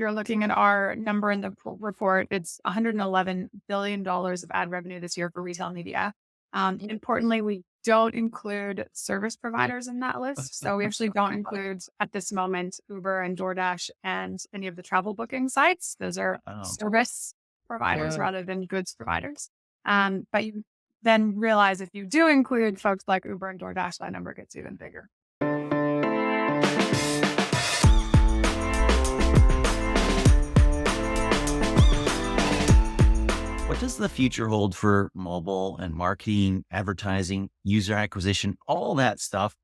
you're looking at our number in the report, it's $111 billion of ad revenue this year for retail media. Importantly, we don't include service providers in that list. So we actually don't include at this moment Uber and DoorDash and any of the travel booking sites. Those are Oh, service providers Yeah. rather than goods providers. But you then realize if you do include folks like Uber and DoorDash, that number gets even bigger. what does the future hold for mobile and marketing, advertising, user acquisition, all that stuff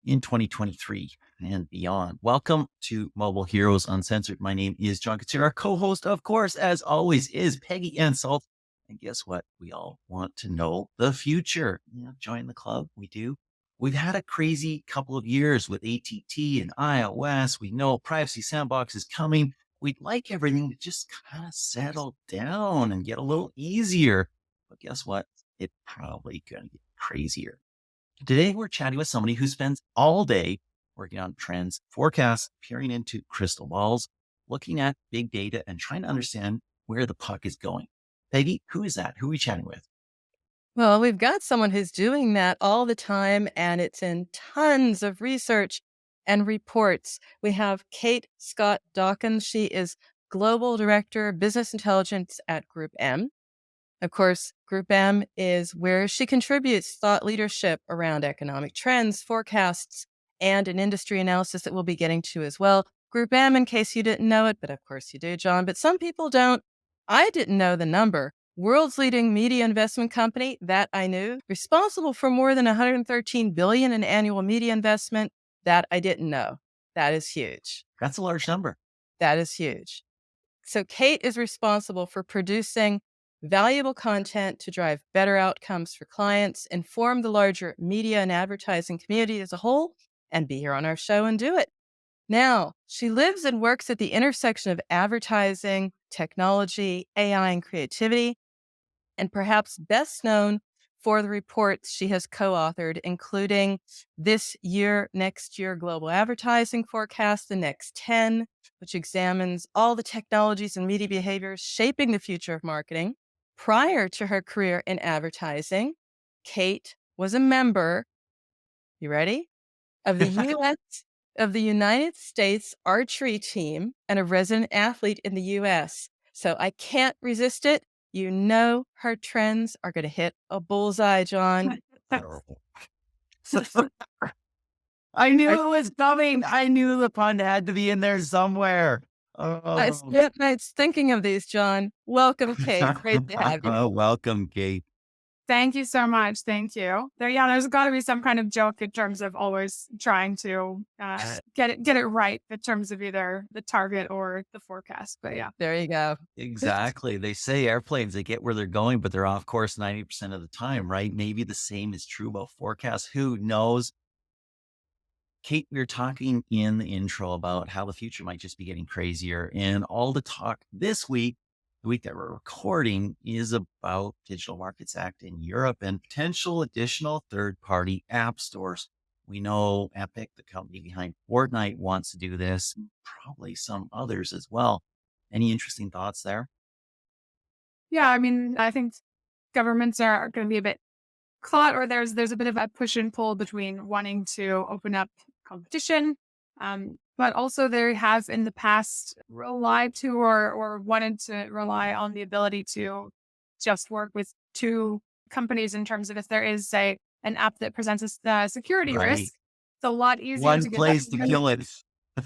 in 2023 and beyond? Welcome to Mobile Heroes Uncensored. My name is John Katsir. Our co-host, of course, as always, is Peggy Ann Salt. And guess what? We all want to know the future. Yeah, join the club. We do. We've had a crazy couple of years with ATT and iOS. We know Privacy Sandbox is coming. We'd like everything to just kind of settle down and get a little easier. But guess what? It's probably going to get crazier. Today, we're chatting with somebody who spends all day working on trends, forecasts, peering into crystal balls, looking at big data, and trying to understand where the puck is going. Peggy, who is that? Who are we chatting with? Well, we've got someone who's doing that all the time, and it's in tons of research and reports. We have Kate Scott-Dawkins. She is Global Director, Business Intelligence at Groupm. Of course, Groupm is where she contributes thought leadership around economic trends, forecasts, and an industry analysis that we'll be getting to as well. Groupm, in case you didn't know it, but of course you do, John, but some people don't. I didn't know the number. World's leading media investment company, that I knew, responsible for more than $113 billion in annual media investment, that I didn't know. That is huge. That's a large number. That is huge. So Kate is responsible for producing valuable content to drive better outcomes for clients, inform the larger media and advertising community as a whole, and be here on our show and do it. Now, she lives and works at the intersection of advertising, technology, AI, and creativity, and perhaps best known for the reports she has co-authored, including This Year, Next Year Global Advertising Forecast, The Next 10, which examines all the technologies and media behaviors shaping the future of marketing. Prior to her career in advertising, Kate was a member, you ready, of the United States Archery Team and a resident athlete in the US. So I can't resist it. You know her trends are going to hit a bullseye, John. I knew it was coming. I knew the pun had to be in there somewhere. I spent nights thinking of these, John. Welcome, Kate. Great to have you. Welcome, Kate. Thank you so much. Thank you. There's got to be some kind of joke in terms of always trying to get it right in terms of either the target or the forecast. But yeah, There you go. Exactly. They say airplanes, they get where they're going, but they're off course 90% of the time, right? Maybe the same is true about forecasts. Who knows? Kate, we were talking in the intro about how the future might just be getting crazier. And all the talk this week, the week that we're recording, is about Digital Markets Act in Europe and potential additional third-party app stores. We know Epic, the company behind Fortnite, wants to do this, and probably some others as well. Any interesting thoughts there? yeah. I think governments are going to be a bit caught, or there's a bit of a push and pull between wanting to open up competition, but also there have in the past relied to or wanted to rely on the ability to just work with two companies in terms of if there is, say, an app that presents a security Right. risk, it's a lot easier One to get place to kill it.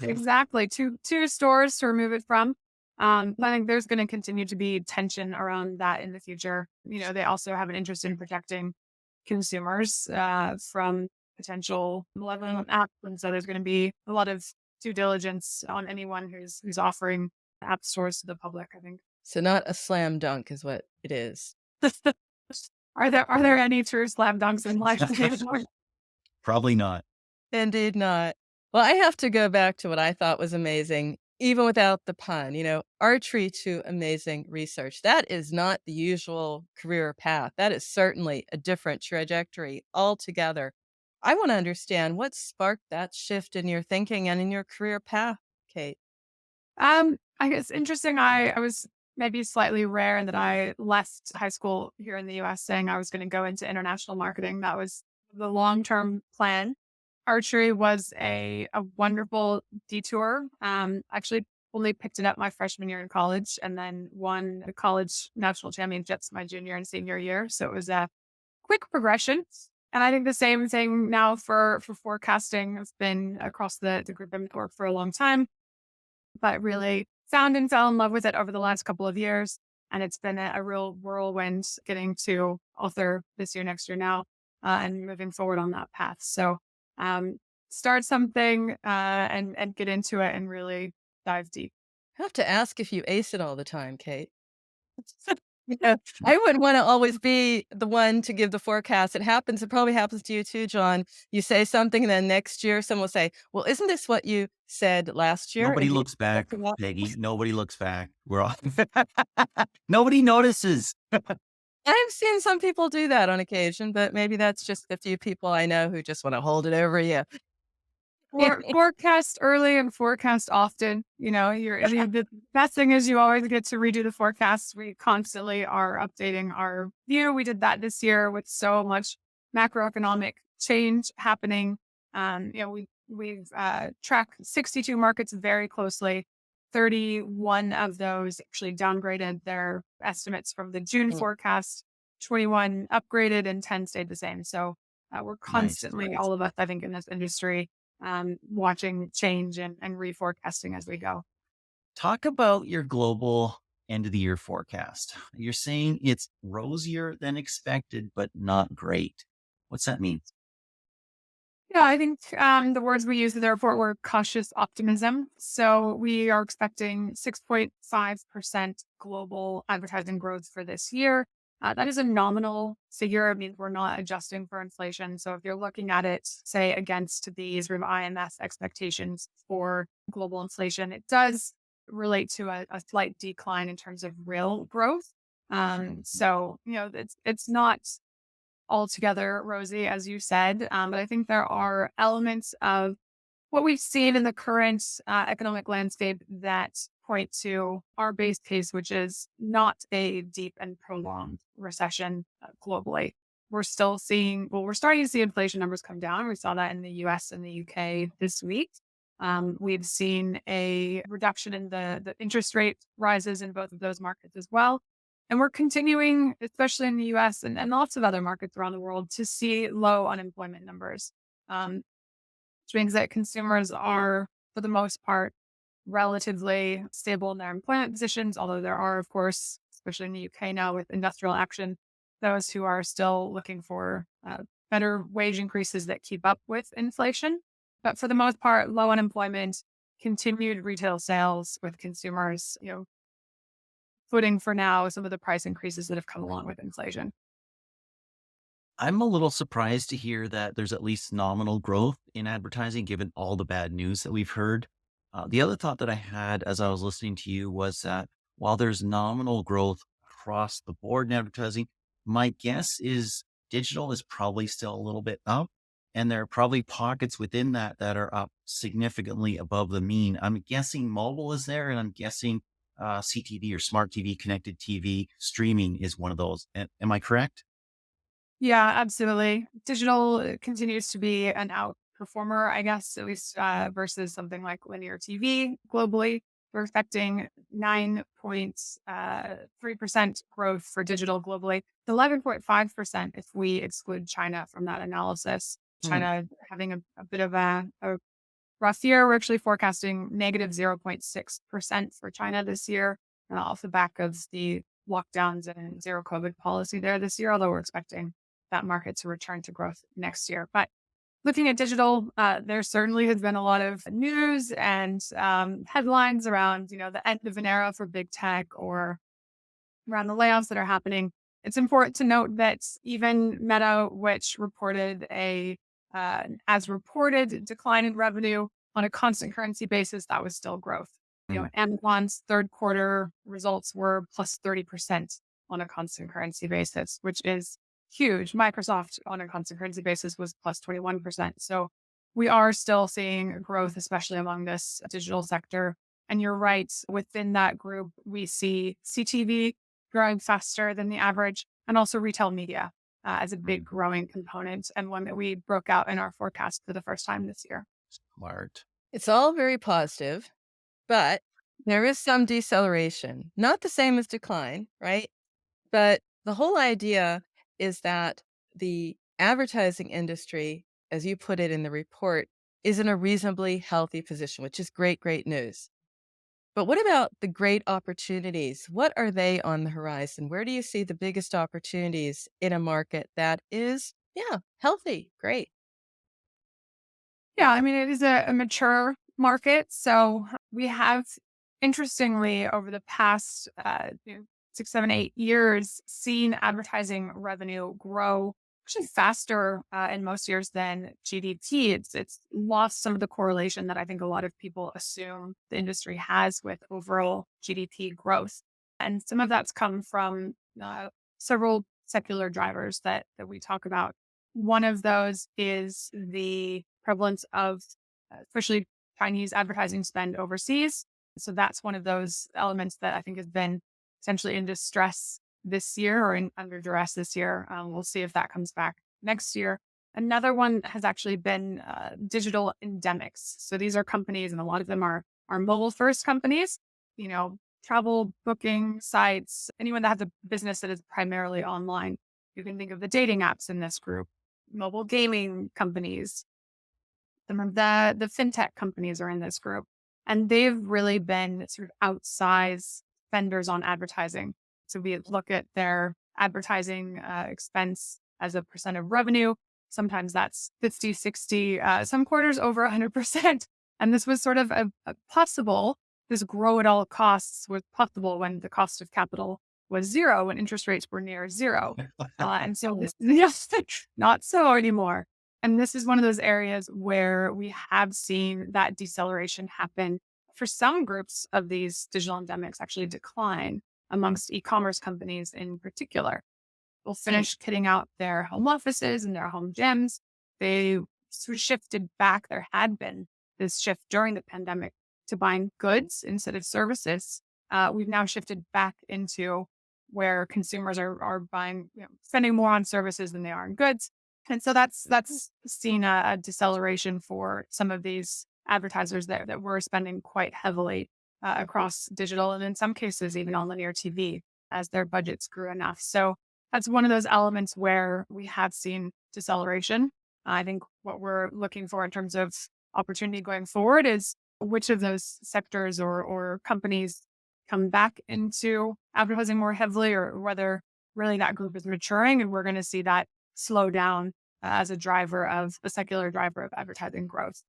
exactly two stores to remove it from. I think there's going to continue to be tension around that in the future. They also have an interest in protecting consumers from potential malevolent apps, and so there's going to be a lot of due diligence on anyone who's offering app stores to the public, I think. So not a slam dunk is what it is. Are there any true slam dunks in life anymore? Probably not. Indeed not. Well, I have to go back to what I thought was amazing, even without the pun. Archery to amazing research. That is not the usual career path. That is certainly a different trajectory altogether. I want to understand what sparked that shift in your thinking and in your career path, Kate. I guess interesting. I was maybe slightly rare in that I left high school here in the US saying I was going to go into international marketing. That was the long term plan. Archery was a wonderful detour. Actually, only picked it up my freshman year in college and then won the college national championships my junior and senior year. So it was a quick progression. And I think the same thing now for forecasting has been across the Groupm network for a long time, but really found and fell in love with it over the last couple of years. And it's been a real whirlwind getting to author this year, next year now, and moving forward on that path. So start something and get into it and really dive deep. I have to ask if you ace it all the time, Kate. Yeah, I wouldn't want to always be the one to give the forecast. It happens. It probably happens to you too, John. You say something, and then next year, someone will say, "Well, isn't this what you said last year?" Nobody And you, looks back, Peggy. Nobody looks back. We're all nobody notices. I've seen some people do that on occasion, but maybe that's just a few people I know who just want to hold it over you. Forecast early and forecast often. The best thing is you always get to redo the forecasts. We constantly are updating our view. We did that this year with so much macroeconomic change happening. We've tracked 62 markets very closely. 31 of those actually downgraded their estimates from the June Mm. forecast. 21 upgraded and 10 stayed the same. So we're Nice. constantly, all of us, I think, in this industry, watching change and reforecasting as we go. Talk about your global end of the year forecast. You're saying it's rosier than expected, but not great. What's that mean? Yeah, I think the words we use in the report were cautious optimism. So we are expecting 6.5% global advertising growth for this year. That is a nominal figure. It means we're not adjusting for inflation. So if you're looking at it, say, against these sort of IMF expectations for global inflation, it does relate to a slight decline in terms of real growth. It's not altogether rosy, as you said. But I think there are elements of what we've seen in the current economic landscape that point to our base case, which is not a deep and prolonged recession globally. We're starting to see inflation numbers come down. We saw that in the US and the UK this week. We've seen a reduction in the interest rate rises in both of those markets as well. And we're continuing, especially in the US and lots of other markets around the world, to see low unemployment numbers, which means that consumers are, for the most part, relatively stable in their employment positions, although there are, of course, especially in the UK now with industrial action, those who are still looking for better wage increases that keep up with inflation. But for the most part, low unemployment, continued retail sales with consumers, footing for now some of the price increases that have come along with inflation. I'm a little surprised to hear that there's at least nominal growth in advertising, given all the bad news that we've heard. The other thought that I had as I was listening to you was that while there's nominal growth across the board in advertising, my guess is digital is probably still a little bit up. And there are probably pockets within that that are up significantly above the mean. I'm guessing mobile is there, and I'm guessing CTV or smart TV, connected TV streaming is one of those. Am I correct? Yeah, absolutely. Digital continues to be an outperformer, I guess, at least versus something like linear TV globally. We're expecting 9.3% growth for digital globally, 11.5% if we exclude China from that analysis. Mm. China having a bit of a rough year. We're actually forecasting negative 0.6% for China this year, off the back of the lockdowns and zero COVID policy there this year, although we're expecting that market to return to growth next year. But looking at digital, there certainly has been a lot of news and headlines around, the end of an era for big tech or around the layoffs that are happening. It's important to note that even Meta, which reported as reported decline in revenue on a constant currency basis, that was still growth. Mm. Amazon's third quarter results were plus 30% on a constant currency basis, which is huge. Microsoft on a constant currency basis was plus 21%. So we are still seeing growth, especially among this digital sector. And you're right, within that group, we see CTV growing faster than the average, and also retail media as a big growing component, and one that we broke out in our forecast for the first time this year. Smart. It's all very positive, but there is some deceleration. Not the same as decline, right? But the whole idea is that the advertising industry, as you put it in the report, is in a reasonably healthy position, which is great, great news. But what about the great opportunities? What are they on the horizon? Where do you see the biggest opportunities in a market that is, yeah, healthy? Great. Yeah, I mean, it is a mature market. So we have, interestingly, over the past 6, 7, 8 years, seen advertising revenue grow actually faster in most years than GDP. It's lost some of the correlation that I think a lot of people assume the industry has with overall GDP growth, and some of that's come from several secular drivers that we talk about. One of those is the prevalence of especially Chinese advertising spend overseas. So that's one of those elements that I think has been essentially in distress this year or under duress this year. We'll see if that comes back next year. Another one has actually been digital endemics. So these are companies, and a lot of them are mobile first companies. You know, travel booking sites, anyone that has a business that is primarily online. You can think of the dating apps in this group, mobile gaming companies, the fintech companies are in this group, and they've really been sort of outsized spenders on advertising. So we look at their advertising expense as a percent of revenue. Sometimes that's 50, 60, some quarters over 100%. And this was sort of a possible, this grow at all costs was possible when the cost of capital was zero, when interest rates were near zero. And so this, yes, not so anymore. And this is one of those areas where we have seen that deceleration happen for some groups of these digital endemics actually decline amongst e-commerce companies in particular. Will finish kitting out their home offices and their home gyms. They sort of shifted back. There had been this shift during the pandemic to buying goods instead of services. We've now shifted back into where consumers are buying, spending more on services than they are on goods. And so that's seen a deceleration for some of these advertisers that were spending quite heavily across digital, and in some cases even on linear TV as their budgets grew enough. So that's one of those elements where we have seen deceleration. I think what we're looking for in terms of opportunity going forward is which of those sectors or companies come back into advertising more heavily, or whether really that group is maturing and we're going to see that slow down as a secular driver of advertising growth.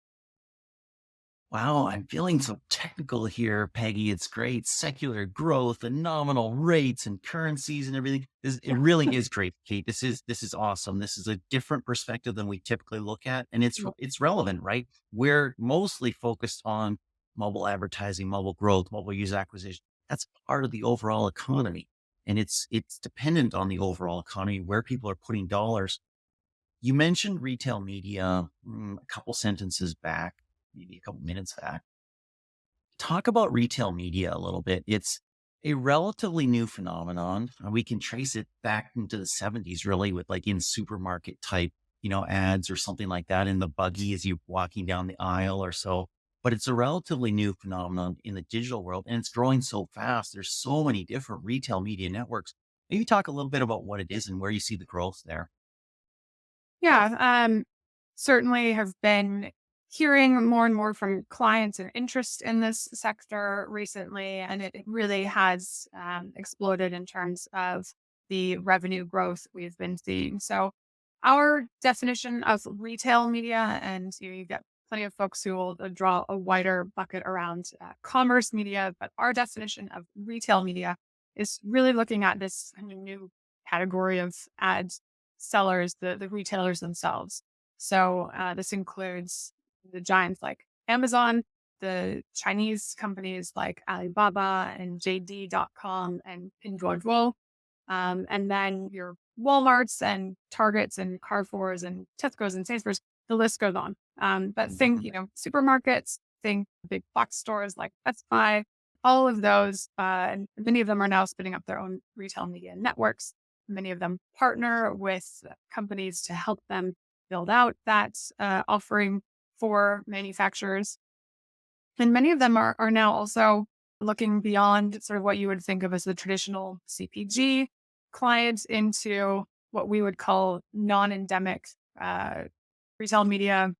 Wow, I'm feeling so technical here, Peggy. It's great. Secular growth and nominal rates and currencies and everything. It really is great, Kate. This is awesome. This is a different perspective than we typically look at. And it's relevant, right? We're mostly focused on mobile advertising, mobile growth, mobile user acquisition. That's part of the overall economy. And it's dependent on the overall economy, where people are putting dollars. You mentioned retail media a couple sentences back, maybe a couple minutes back. Talk about retail media a little bit. It's a relatively new phenomenon. We can trace it back into the 70s, really, with like in supermarket type, ads or something like that in the buggy as you're walking down the aisle or so. But it's a relatively new phenomenon in the digital world, and it's growing so fast. There's so many different retail media networks. Maybe talk a little bit about what it is and where you see the growth there. Yeah, certainly have been hearing more and more from clients and interest in this sector recently, and it really has exploded in terms of the revenue growth we've been seeing. So, our definition of retail media, and you get plenty of folks who will draw a wider bucket around commerce media, but our definition of retail media is really looking at this kind of new category of ads sellers, the retailers themselves. So this includes the giants like Amazon, the Chinese companies like Alibaba and JD.com and Pinduoduo, and then your Walmarts and Targets and Carrefours and Tesco's and Sainsbury's. The list goes on. But think, supermarkets, think big box stores like Best Buy, all of those, and many of them are now spinning up their own retail media networks. Many of them partner with companies to help them build out that offering for manufacturers. And many of them are now also looking beyond sort of what you would think of as the traditional CPG client into what we would call non-endemic retail media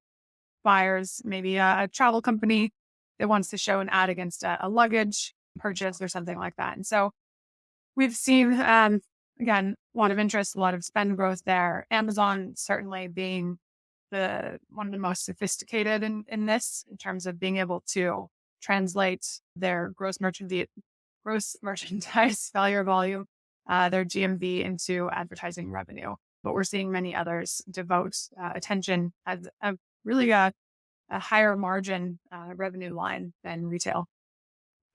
buyers, maybe a travel company that wants to show an ad against a luggage purchase or something like that. And so we've seen, again, a lot of interest, a lot of spend growth there. Amazon certainly being the one of the most sophisticated in this in terms of being able to translate their gross merchandise value or volume, their GMV into advertising revenue. But we're seeing many others devote attention as really a higher margin revenue line than retail.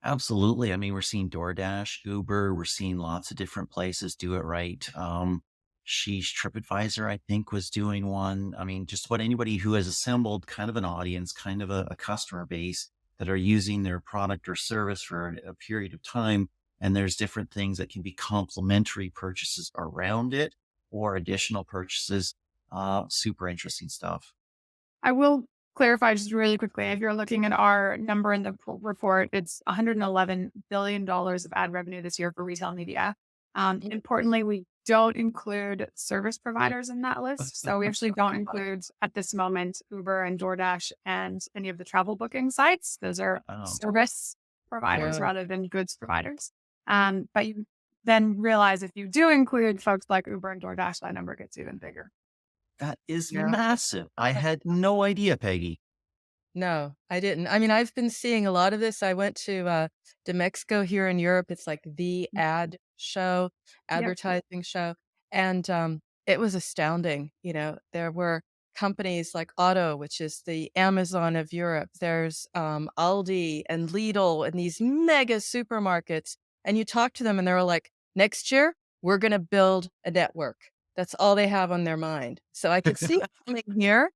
Absolutely. I mean, we're seeing DoorDash, Uber, we're seeing lots of different places do it right. Sheesh, TripAdvisor, I think, was doing one. I mean, just about anybody who has assembled kind of an audience, kind of a customer base that are using their product or service for a period of time. And there's different things that can be complementary purchases around it or additional purchases. Super interesting stuff. I will clarify just really quickly. If you're looking at our number in the report, it's $111 billion of ad revenue this year for retail media. Importantly, we don't include service providers in that list. So we actually don't include at this moment Uber and DoorDash and any of the travel booking sites. Those are Oh, service providers Yeah. rather than goods providers. But you then realize if you do include folks like Uber and DoorDash, that number gets even bigger. that is Yeah. massive. I had no idea, Peggy. No, I didn't. I mean, I've been seeing a lot of this. I went to Mexico here in Europe. It's like the ad show, Yep. advertising show. And it was astounding. There were companies like Otto, which is the Amazon of Europe. There's Aldi and Lidl and these mega supermarkets. And you talk to them and they're like, next year, we're going to build a network. That's all they have on their mind. So I could see it coming here.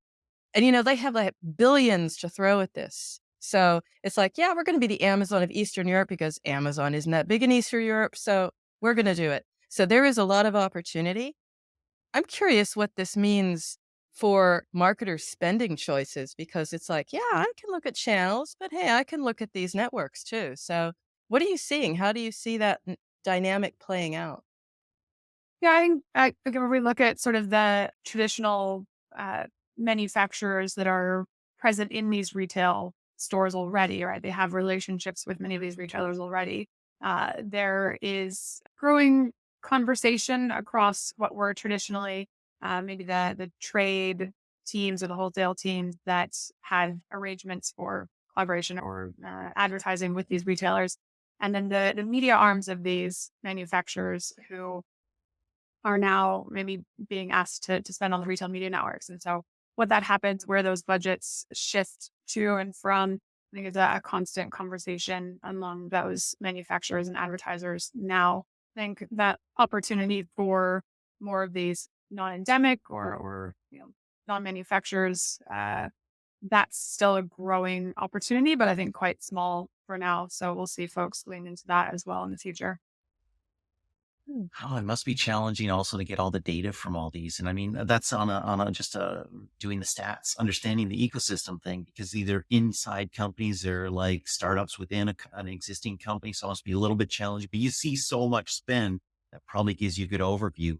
And, they have like billions to throw at this. So it's like, yeah, we're going to be the Amazon of Eastern Europe because Amazon isn't that big in Eastern Europe. So we're going to do it. So there is a lot of opportunity. I'm curious what this means for marketers' spending choices because it's like, yeah, I can look at channels, but hey, I can look at these networks too. So what are you seeing? How do you see that dynamic playing out? Yeah, I think if we look at sort of the traditional uh, manufacturers that are present in these retail stores already, right? They have relationships with many of these retailers already. There is growing conversation across what were traditionally maybe the trade teams or the wholesale teams that had arrangements for collaboration or advertising with these retailers. And then the media arms of these manufacturers who are now maybe being asked to spend on the retail media networks. And so what that happens, where those budgets shift to and from, I think is a constant conversation among those manufacturers and advertisers now. I think that opportunity for more of these non-endemic or non-manufacturers, that's still a growing opportunity, but I think quite small for now. So we'll see folks lean into that as well in the future. Oh, it must be challenging also to get all the data from all these. And I mean, that's on a just doing the stats, understanding the ecosystem thing, because either inside companies or like startups within an existing company. So it must be a little bit challenging, but you see so much spend that probably gives you a good overview.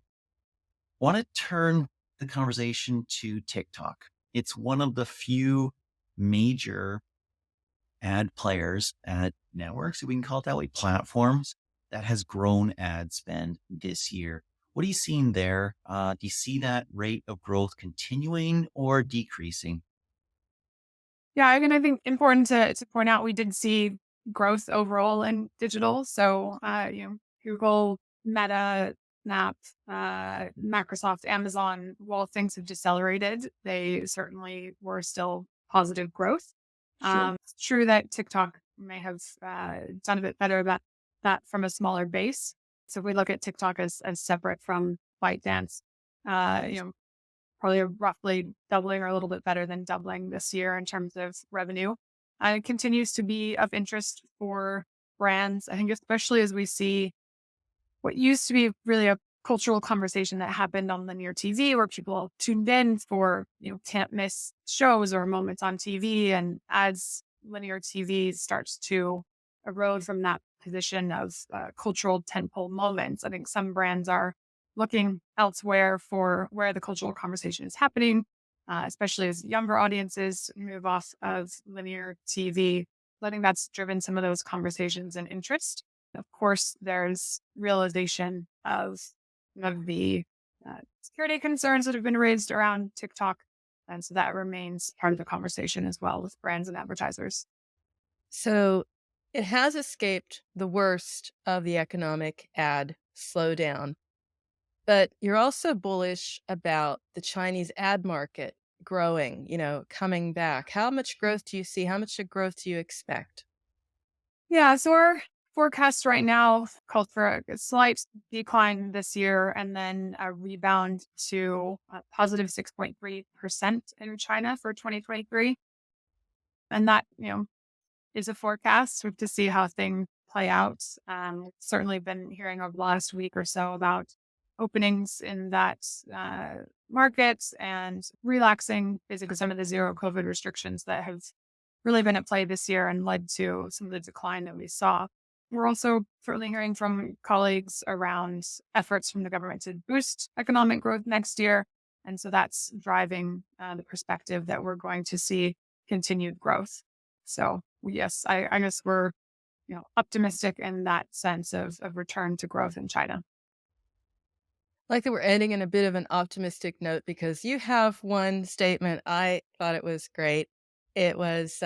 Want to turn the conversation to TikTok. It's one of the few major ad players, ad networks, if we can call it that way, platforms that has grown ad spend this year. What are you seeing there? Do you see that rate of growth continuing or decreasing? Yeah, I mean, I think important to point out we did see growth overall in digital. So, Google, Meta, Snap, Microsoft, Amazon, while things have decelerated, they certainly were still positive growth. Sure. It's true that TikTok may have done a bit better about that from a smaller base. So if we look at TikTok as separate from ByteDance, uh, you know, probably roughly doubling or a little bit better than doubling this year in terms of revenue. it continues to be of interest for brands. I think especially as we see what used to be really a cultural conversation that happened on linear TV where people tuned in for, can't miss shows or moments on TV. And as linear TV starts to erode from that position of cultural tentpole moments, I think some brands are looking elsewhere for where the cultural conversation is happening, especially as younger audiences move off of linear TV. I think that's driven some of those conversations and interest. Of course, there's realization of the security concerns that have been raised around TikTok. And so that remains part of the conversation as well with brands and advertisers. So it has escaped the worst of the economic ad slowdown, but you're also bullish about the Chinese ad market growing, coming back. How much growth do you see? How much of growth do you expect? Yeah, so our forecast right now calls for a slight decline this year and then a rebound to a positive 6.3% in China for 2023. And that, is a forecast. We have to see how things play out. Certainly been hearing over the last week or so about openings in that market and relaxing basically some of the zero COVID restrictions that have really been at play this year and led to some of the decline that we saw. We're also certainly hearing from colleagues around efforts from the government to boost economic growth next year. And so that's driving the perspective that we're going to see continued growth. So yes, I guess we're optimistic in that sense of return to growth in China. Like that we're ending in a bit of an optimistic note because you have one statement. I thought it was great. It was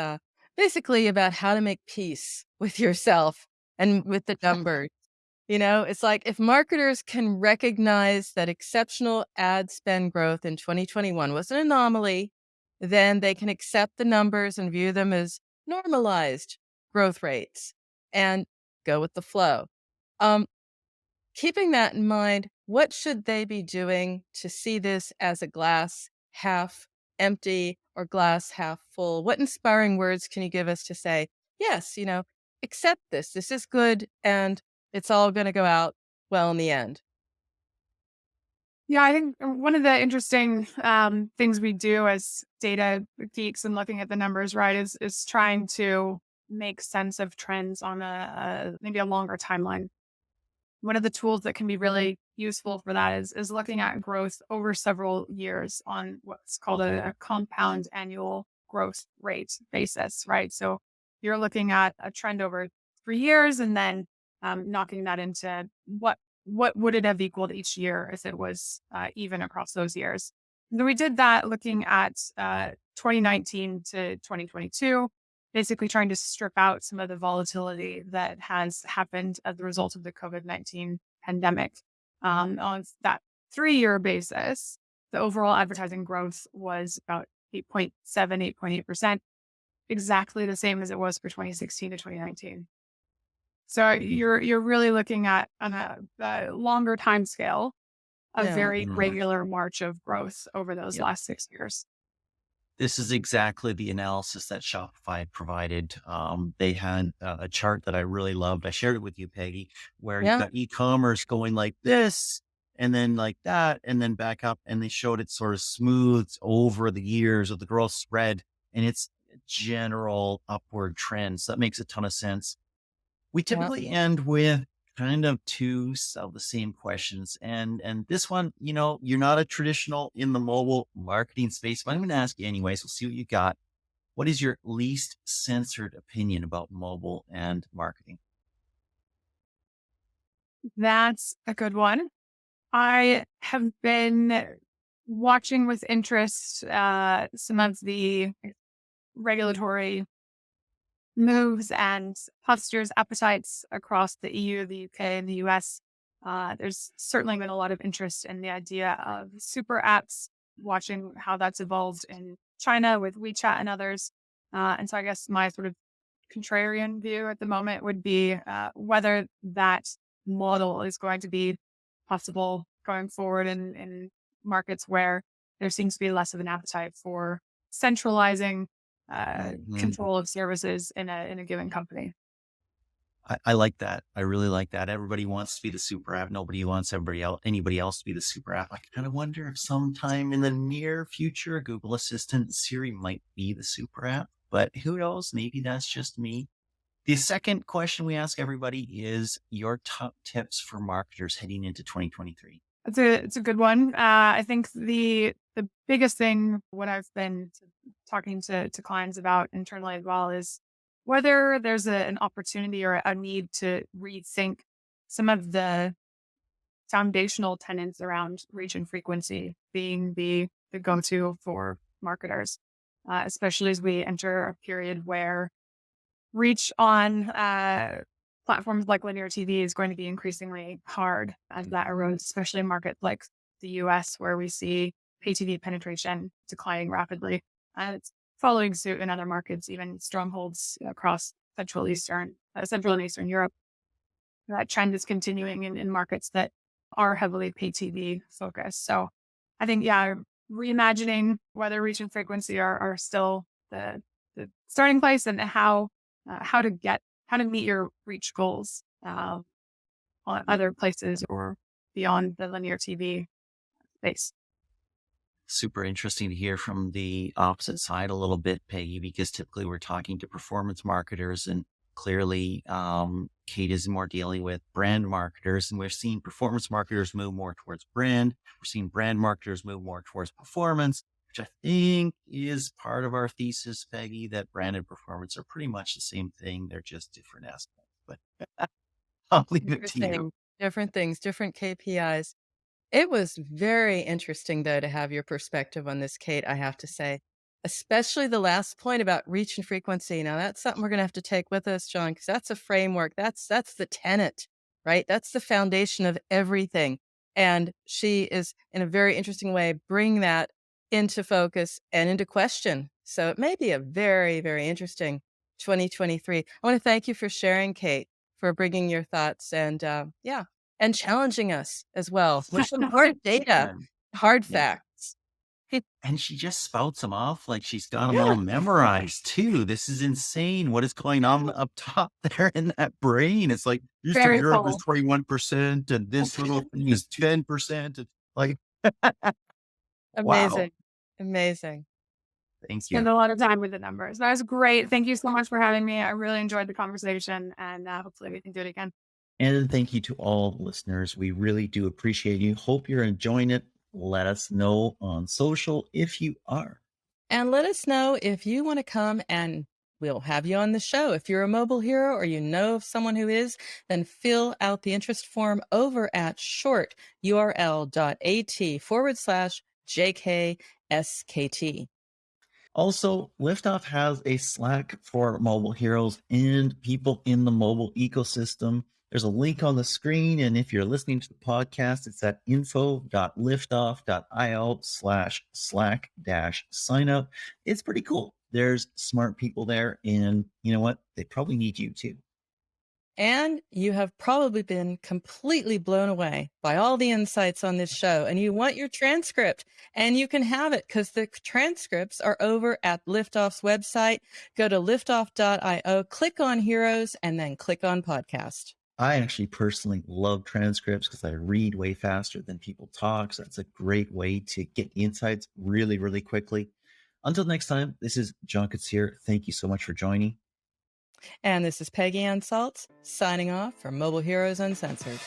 basically about how to make peace with yourself and with the numbers. It's like if marketers can recognize that exceptional ad spend growth in 2021 was an anomaly, then they can accept the numbers and view them as normalized growth rates and go with the flow. Um, Keeping that in mind, what should they be doing to see this as a glass half empty or glass half full? What inspiring words can you give us to say, yes, accept this. This is good and it's all going to go out well in the end? Yeah, I think one of the interesting things we do as data geeks and looking at the numbers, right, is trying to make sense of trends on a maybe a longer timeline. One of the tools that can be really useful for that is looking at growth over several years on what's called a compound annual growth rate basis, right? So you're looking at a trend over 3 years and then knocking that into what would it have equaled each year if it was even across those years. And we did that looking at 2019 to 2022, basically trying to strip out some of the volatility that has happened as a result of the COVID-19 pandemic. On that 3-year basis, the overall advertising growth was about 8.8%, exactly the same as it was for 2016 to 2019. So you're really looking at on a longer time scale, a Yeah. very regular march of growth over those Yep. last 6 years. This is exactly the analysis that Shopify provided. They had a chart that I really loved. I shared it with you, Peggy, where you've Yeah. got e-commerce going like this and then like that and then back up. And they showed it sort of smoothed over the years of the growth spread. And it's a general upward trend. So that makes a ton of sense. We Yeah. typically end with kind of two of the same questions. And this one, you're not a traditional in the mobile marketing space, but I'm going to ask you anyways. We'll see what you got. What is your least censored opinion about mobile and marketing? That's a good one. I have been watching with interest some of the regulatory moves and postures, appetites across the EU, the UK, and the US. There's certainly been a lot of interest in the idea of super apps, watching how that's evolved in China with WeChat and others. And so I guess my sort of contrarian view at the moment would be whether that model is going to be possible going forward in markets where there seems to be less of an appetite for centralizing Mhm. control of services in a given company. I like that. I really like that. Everybody wants to be the super app. Nobody wants anybody else to be the super app. I kind of wonder if sometime in the near future, Google Assistant Siri might be the super app, but who knows? Maybe that's just me. The second question we ask everybody is your top tips for marketers heading into 2023. It's a good one. I think the biggest thing when I've been talking to clients about internally as well is whether there's an opportunity or a need to rethink some of the foundational tenets around reach and frequency being the go-to for marketers, especially as we enter a period where reach on platforms like linear TV is going to be increasingly hard as that erodes, especially in markets like the US, where we see pay TV penetration declining rapidly. And it's following suit in other markets, even strongholds across Central and Eastern Europe. That trend is continuing in markets that are heavily pay TV focused. So I think, yeah, reimagining whether reach and frequency are still the starting place and how to meet your reach goals on other places or beyond the linear TV space. Super interesting to hear from the opposite side a little bit, Peggy, because typically we're talking to performance marketers and clearly Kate is more dealing with brand marketers, and we're seeing performance marketers move more towards brand. We're seeing brand marketers move more towards performance, which I think is part of our thesis, Peggy, that brand and performance are pretty much the same thing. They're just different aspects, but I'll leave it to you. Interesting. Different things, different KPIs. It was very interesting, though, to have your perspective on this, Kate, I have to say, especially the last point about reach and frequency. Now, that's something we're going to have to take with us, John, because that's a framework. That's the tenet, right? That's the foundation of everything. And she is, in a very interesting way, bring that into focus and into question. So it may be a very, very interesting 2023. I want to thank you for sharing, Kate, for bringing your thoughts and yeah, and challenging us as well with some hard data, And hard yeah. facts. And she just spouts them off like she's got them Yeah, all memorized too. This is insane. What is going on up top there in that brain? It's like Eastern Very Europe is full. 21% and this little thing is 10%. And like, wow. amazing, amazing. Thank you. Spend a lot of time with the numbers. That was great. Thank you so much for having me. I really enjoyed the conversation and hopefully we can do it again. And thank you to all listeners. We really do appreciate you. Hope you're enjoying it. Let us know on social if you are. And let us know if you want to come and we'll have you on the show. If you're a mobile hero or you know of someone who is, then fill out the interest form over at shorturl.at/JKSKT. Also, Liftoff has a Slack for mobile heroes and people in the mobile ecosystem. There's a link on the screen. And if you're listening to the podcast, it's at info.liftoff.io/Slack-signup. It's pretty cool. There's smart people there. And you know what? They probably need you too. And you have probably been completely blown away by all the insights on this show, and you want your transcript, and you can have it because the transcripts are over at Liftoff's website. Go to liftoff.io, click on Heroes, and then click on Podcast. I actually personally love transcripts because I read way faster than people talk. So that's a great way to get insights really, really quickly. Until next time, this is John here. Thank you so much for joining. And this is Peggy Ann Saltz signing off from Mobile Heroes Uncensored.